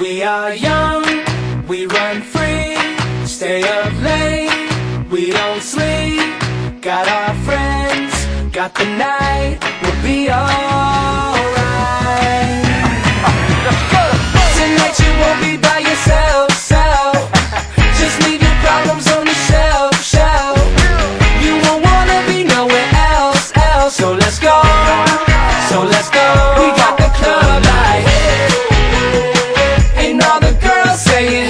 We are young, we run free, stay up late, we don't sleep. Got our friends, got the night, we'll be alright. Tonight you won't be by yourself, just leave your problems on the shelf. You won't wanna be nowhere else. So let's go, we got the club light, and all the girls saying,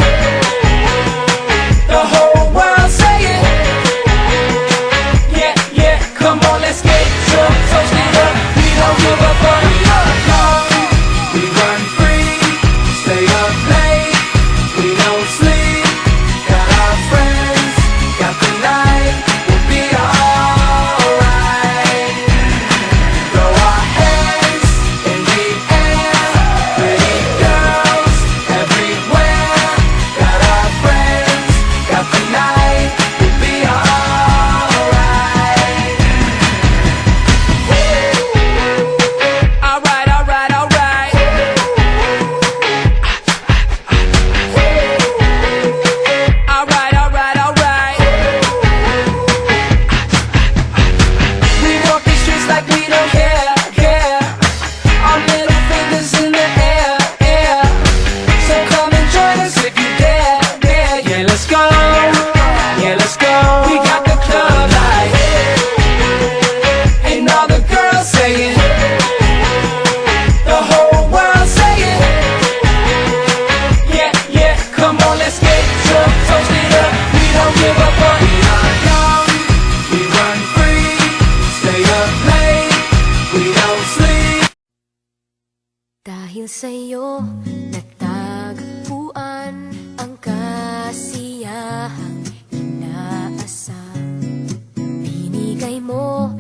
the whole world saying, yeah, come on, let's get drunk, toast it up, we don't give a fuck. We run free, stay up late, we don't sleep. Got our friends, got the night, we'll be alright. Throw our hands in the air, pretty girls everywhere. Got our friends, got the night, we'll be alright. Alright. We walk these streets like we don't care. Our middle fingers in the air. So come and join us if you dare. Yeah, let's go. We got the club light, and all the girls saying, the whole world saying, yeah, come on, let's get drunk, toast it up, we don't give a fuck. We are young, we run free, stay up late, we don't sleep. Dahil sa'yo natagpuan ang kasiyahang inaasam. Binigay mo